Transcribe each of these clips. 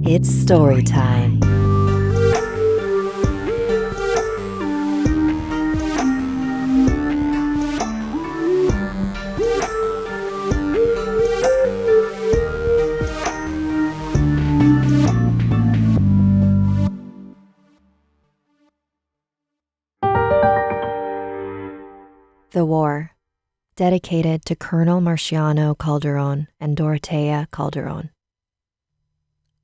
It's story time. The War, dedicated to Colonel Marciano Calderon and Dorotea Calderon.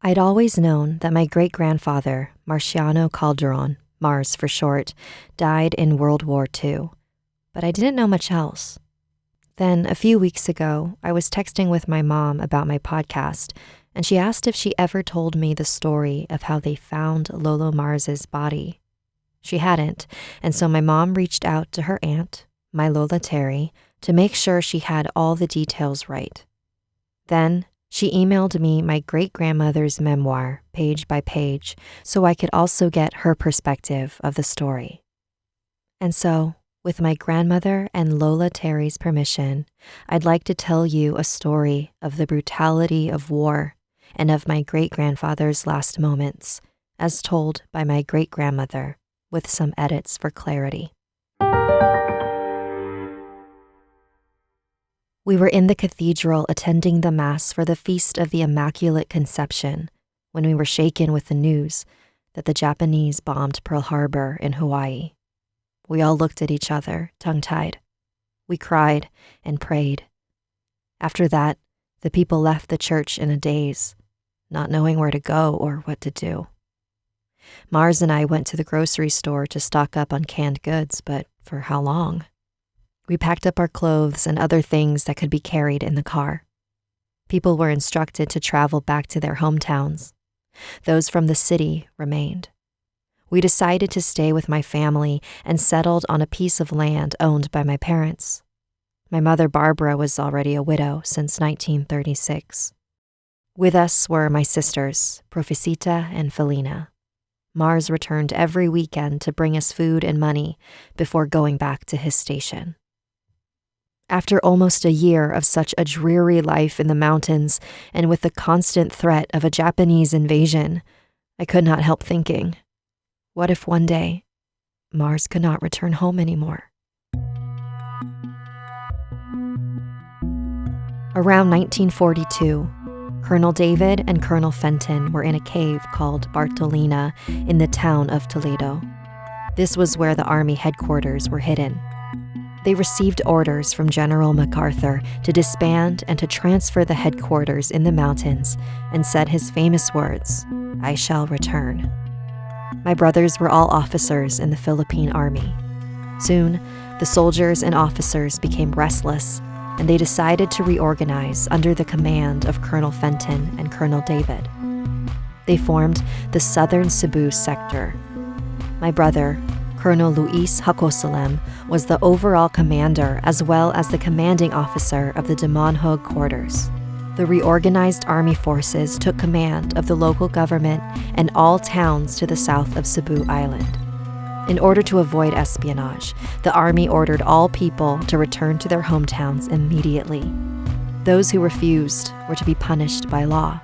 I'd always known that my great-grandfather, Marciano Calderon, Mars for short, died in World War II, but I didn't know much else. Then, a few weeks ago, I was texting with my mom about my podcast, and she asked if she ever told me the story of how they found Lolo Mars's body. She hadn't, and so my mom reached out to her aunt, my Lola Terrie, to make sure she had all the details right. Then, she emailed me my great-grandmother's memoir, page by page, so I could also get her perspective of the story. And so, with my grandmother and Lola Terrie's permission, I'd like to tell you a story of the brutality of war and of my great-grandfather's last moments, as told by my great-grandmother, with some edits for clarity. We were in the cathedral attending the Mass for the Feast of the Immaculate Conception when we were shaken with the news that the Japanese bombed Pearl Harbor in Hawaii. We all looked at each other, tongue-tied. We cried and prayed. After that, the people left the church in a daze, not knowing where to go or what to do. Mars and I went to the grocery store to stock up on canned goods, but for how long? We packed up our clothes and other things that could be carried in the car. People were instructed to travel back to their hometowns. Those from the city remained. We decided to stay with my family and settled on a piece of land owned by my parents. My mother Barbara was already a widow since 1936. With us were my sisters, Profecita and Felina. Mars returned every weekend to bring us food and money before going back to his station. After almost a year of such a dreary life in the mountains and with the constant threat of a Japanese invasion, I could not help thinking, what if one day Mars could not return home anymore? Around 1942, Colonel David and Colonel Fenton were in a cave called Bartolina in the town of Toledo. This was where the Army headquarters were hidden. They received orders from General MacArthur to disband and to transfer the headquarters in the mountains and said his famous words, "I shall return." My brothers were all officers in the Philippine Army. Soon, the soldiers and officers became restless, and they decided to reorganize under the command of Colonel Fenton and Colonel David. They formed the Southern Cebu sector. My brother, Colonel Luis Hacosalem, was the overall commander as well as the commanding officer of the Damonhog quarters. The reorganized army forces took command of the local government and all towns to the south of Cebu Island. In order to avoid espionage, the army ordered all people to return to their hometowns immediately. Those who refused were to be punished by law.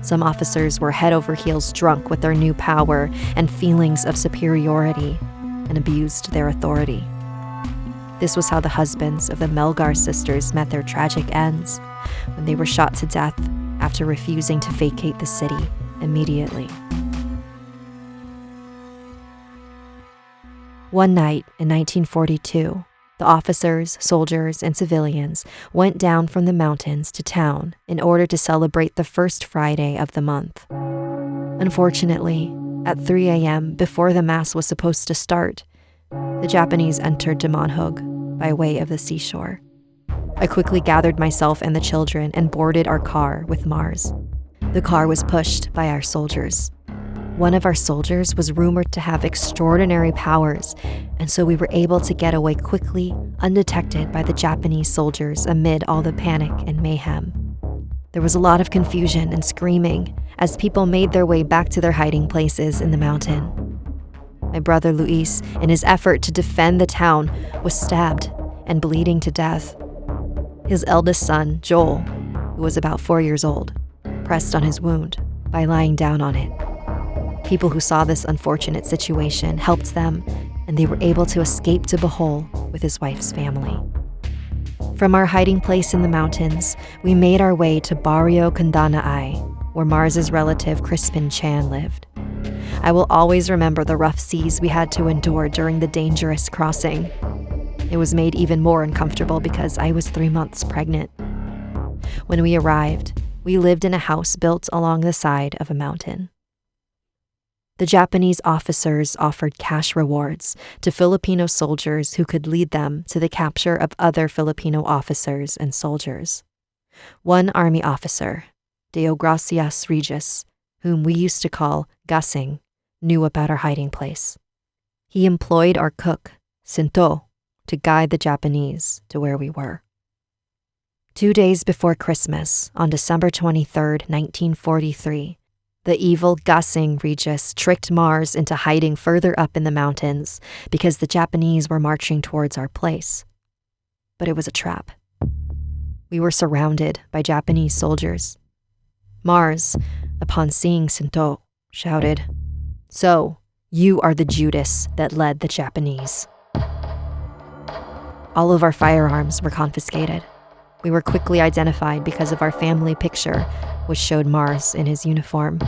Some officers were head over heels drunk with their new power and feelings of superiority and abused their authority. This was how the husbands of the Melgar sisters met their tragic ends when they were shot to death after refusing to vacate the city immediately. One night in 1942, the officers, soldiers, and civilians went down from the mountains to town in order to celebrate the first Friday of the month. Unfortunately, at 3 a.m., before the Mass was supposed to start, the Japanese entered Damonhog by way of the seashore. I quickly gathered myself and the children and boarded our car with Mars. The car was pushed by our soldiers. One of our soldiers was rumored to have extraordinary powers, and so we were able to get away quickly, undetected by the Japanese soldiers amid all the panic and mayhem. There was a lot of confusion and screaming as people made their way back to their hiding places in the mountain. My brother Luis, in his effort to defend the town, was stabbed and bleeding to death. His eldest son, Joel, who was about 4 years old, pressed on his wound, by lying down on it. People who saw this unfortunate situation helped them, and they were able to escape to Bohol with his wife's family. From our hiding place in the mountains, we made our way to Barrio Candanaay, where Mars's relative Crispin Chan lived. I will always remember the rough seas we had to endure during the dangerous crossing. It was made even more uncomfortable because I was 3 months pregnant. When we arrived, we lived in a house built along the side of a mountain. The Japanese officers offered cash rewards to Filipino soldiers who could lead them to the capture of other Filipino officers and soldiers. One army officer, Deogracias Regis, whom we used to call Gasing, knew about our hiding place. He employed our cook, Sinto, to guide the Japanese to where we were. 2 days before Christmas, on December 23, 1943, the evil Gasing Regis tricked Mars into hiding further up in the mountains because the Japanese were marching towards our place. But it was a trap. We were surrounded by Japanese soldiers. Mars, upon seeing Sinto, shouted, "So, you are the Judas that led the Japanese." All of our firearms were confiscated. We were quickly identified because of our family picture, which showed Mars in his uniform.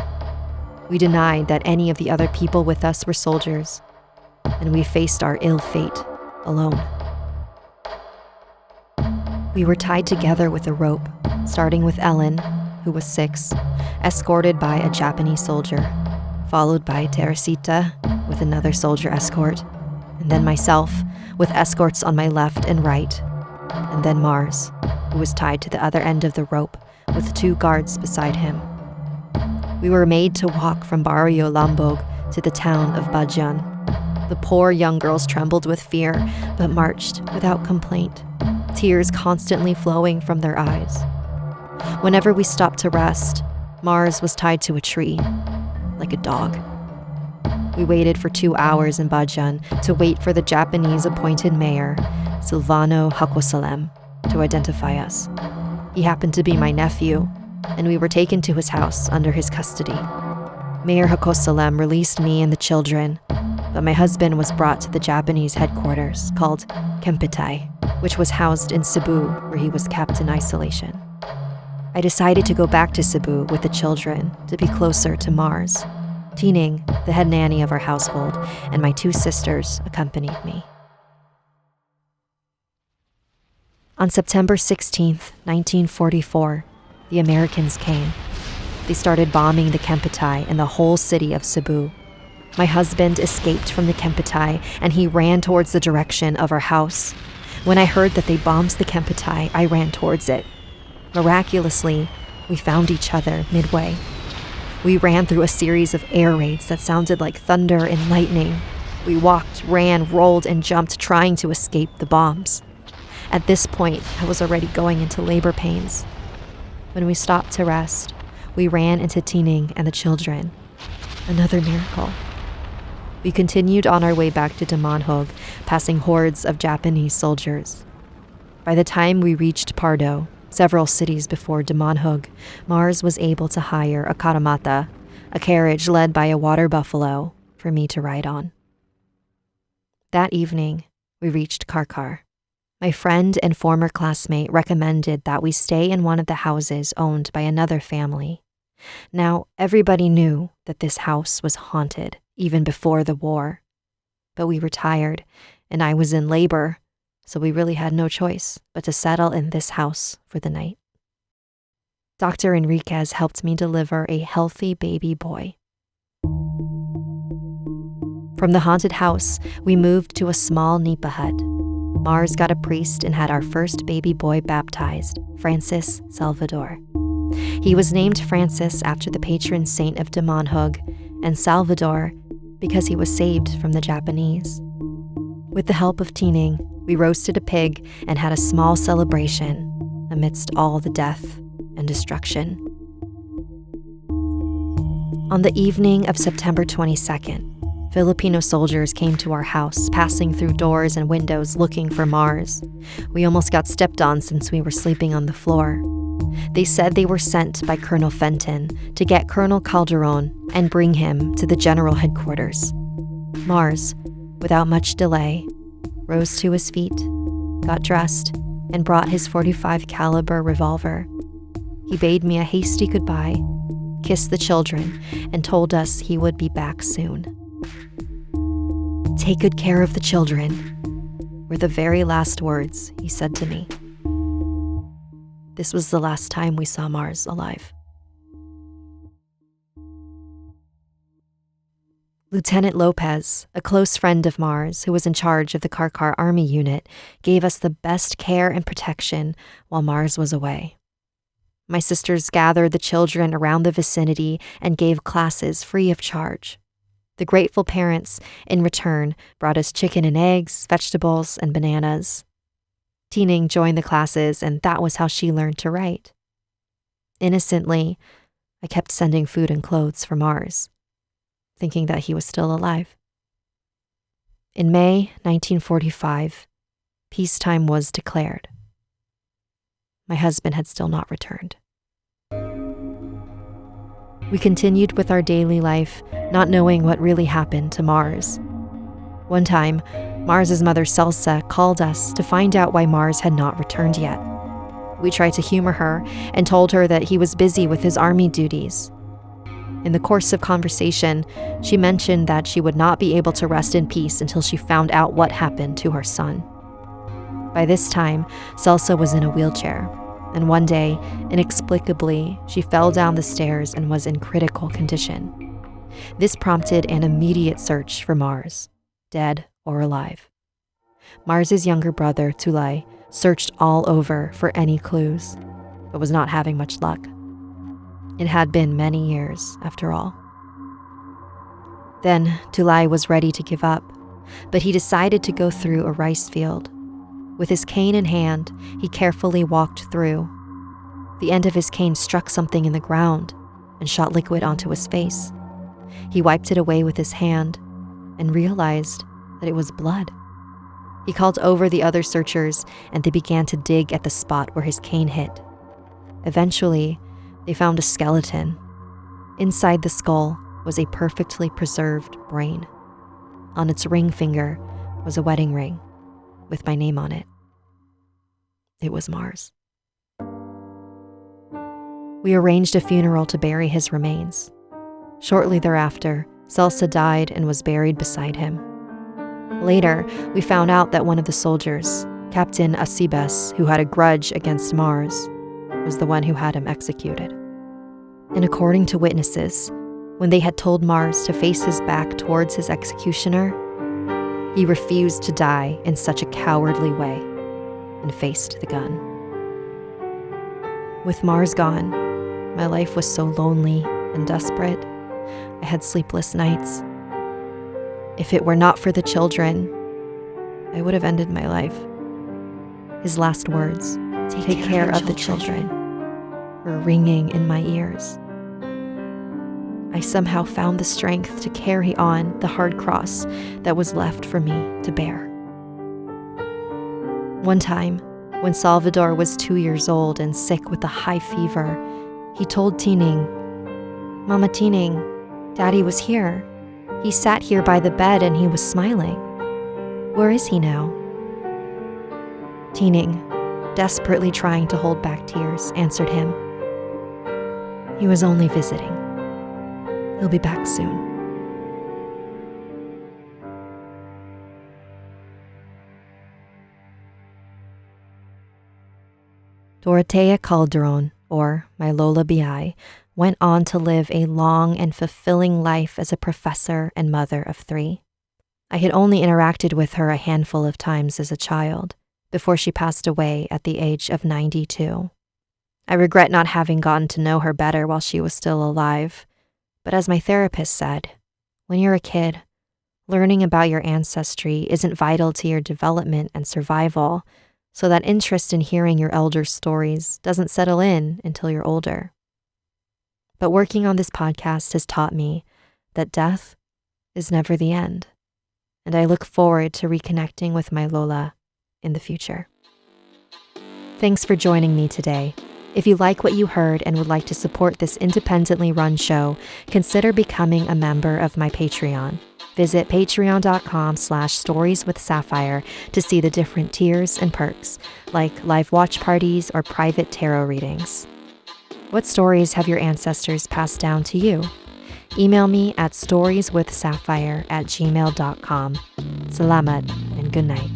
We denied that any of the other people with us were soldiers, and we faced our ill fate alone. We were tied together with a rope, starting with Ellen, who was 6, escorted by a Japanese soldier, followed by Teresita with another soldier escort, and then myself with escorts on my left and right, and then Mars, who was tied to the other end of the rope with 2 guards beside him. We were made to walk from Barrio Lambog to the town of Bajan. The poor young girls trembled with fear, but marched without complaint, tears constantly flowing from their eyes. Whenever we stopped to rest, Mars was tied to a tree, like a dog. We waited for 2 hours in Bajan to wait for the Japanese-appointed mayor, Silvano Hakosalem, to identify us. He happened to be my nephew, and we were taken to his house under his custody. Mayor Hakosalem released me and the children, but my husband was brought to the Japanese headquarters called Kempitai, which was housed in Cebu, where he was kept in isolation. I decided to go back to Cebu with the children to be closer to Mars. Tining, the head nanny of our household, and my 2 sisters accompanied me. On September 16, 1944, the Americans came. They started bombing the Kempitai and the whole city of Cebu. My husband escaped from the Kempitai, and he ran towards the direction of our house. When I heard that they bombed the Kempitai, I ran towards it. Miraculously, we found each other midway. We ran through a series of air raids that sounded like thunder and lightning. We walked, ran, rolled, and jumped, trying to escape the bombs. At this point, I was already going into labor pains. When we stopped to rest, we ran into Tining and the children. Another miracle. We continued on our way back to Damanhog, passing hordes of Japanese soldiers. By the time we reached Pardo, several cities before Damanhog, Mars was able to hire a karamata, a carriage led by a water buffalo, for me to ride on. That evening, we reached Karkar. My friend and former classmate recommended that we stay in one of the houses owned by another family. Now, everybody knew that this house was haunted, even before the war. But we were tired, and I was in labor, so we really had no choice but to settle in this house for the night. Dr. Enriquez helped me deliver a healthy baby boy. From the haunted house, we moved to a small nipa hut. Mars got a priest and had our first baby boy baptized, Francis Salvador. He was named Francis after the patron saint of Damanhog, and Salvador because he was saved from the Japanese. With the help of Tining, we roasted a pig and had a small celebration amidst all the death and destruction. On the evening of September 22nd, Filipino soldiers came to our house, passing through doors and windows looking for Mars. We almost got stepped on since we were sleeping on the floor. They said they were sent by Colonel Fenton to get Colonel Calderon and bring him to the general headquarters. Mars, without much delay, rose to his feet, got dressed, and brought his .45 caliber revolver. He bade me a hasty goodbye, kissed the children, and told us he would be back soon. "Take good care of the children," were the very last words he said to me. This was the last time we saw Mars alive. Lieutenant Lopez, a close friend of Mars who was in charge of the Karkar Army unit, gave us the best care and protection while Mars was away. My sisters gathered the children around the vicinity and gave classes free of charge. The grateful parents, in return, brought us chicken and eggs, vegetables, and bananas. Tining joined the classes, and that was how she learned to write. Innocently, I kept sending food and clothes for Mars, thinking that he was still alive. In May 1945, peacetime was declared. My husband had still not returned. We continued with our daily life, not knowing what really happened to Mars. One time, Mars's mother Salsa called us to find out why Mars had not returned yet. We tried to humor her and told her that he was busy with his army duties. In the course of conversation, she mentioned that she would not be able to rest in peace until she found out what happened to her son. By this time, Salsa was in a wheelchair, and one day, inexplicably, she fell down the stairs and was in critical condition. This prompted an immediate search for Mars, dead or alive. Mars's younger brother, Tulay, searched all over for any clues, but was not having much luck. It had been many years, after all. Then Tulay was ready to give up, but he decided to go through a rice field. With his cane in hand, he carefully walked through. The end of his cane struck something in the ground and shot liquid onto his face. He wiped it away with his hand and realized that it was blood. He called over the other searchers, and they began to dig at the spot where his cane hit. Eventually, they found a skeleton. Inside the skull was a perfectly preserved brain. On its ring finger was a wedding ring with my name on it. It was Mars. We arranged a funeral to bury his remains. Shortly thereafter, Salsa died and was buried beside him. Later, we found out that one of the soldiers, Captain Acibes, who had a grudge against Mars, was the one who had him executed. And according to witnesses, when they had told Mars to face his back towards his executioner, he refused to die in such a cowardly way and faced the gun. With Mars gone, my life was so lonely and desperate. I had sleepless nights. If it were not for the children, I would have ended my life. His last words, "Take care of the children," were ringing in my ears. I somehow found the strength to carry on the hard cross that was left for me to bear. One time, when Salvador was 2 years old and sick with a high fever, he told Tining, "Mama Tining, Daddy was here. He sat here by the bed and he was smiling. Where is he now?" Tining, desperately trying to hold back tears, answered him, "He was only visiting. He'll be back soon." Dorotea Calderon, or my Lola Bi, went on to live a long and fulfilling life as a professor and mother of 3. I had only interacted with her a handful of times as a child, before she passed away at the age of 92. I regret not having gotten to know her better while she was still alive, but as my therapist said, when you're a kid, learning about your ancestry isn't vital to your development and survival, so that interest in hearing your elders' stories doesn't settle in until you're older. But working on this podcast has taught me that death is never the end, and I look forward to reconnecting with my Lola in the future. Thanks for joining me today. If you like what you heard and would like to support this independently run show, consider becoming a member of my Patreon. Visit patreon.com/storieswithsapphire to see the different tiers and perks, like live watch parties or private tarot readings. What stories have your ancestors passed down to you? Email me at storieswithsapphire@gmail.com. Salamat and good night.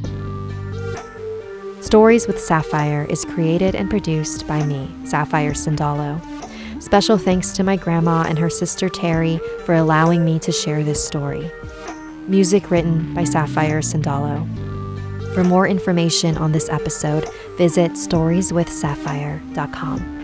Stories with Sapphire is created and produced by me, Sapphire Sandalo. Special thanks to my grandma and her sister Terrie for allowing me to share this story. Music written by Sapphire Sandalo. For more information on this episode, visit storieswithsapphire.com.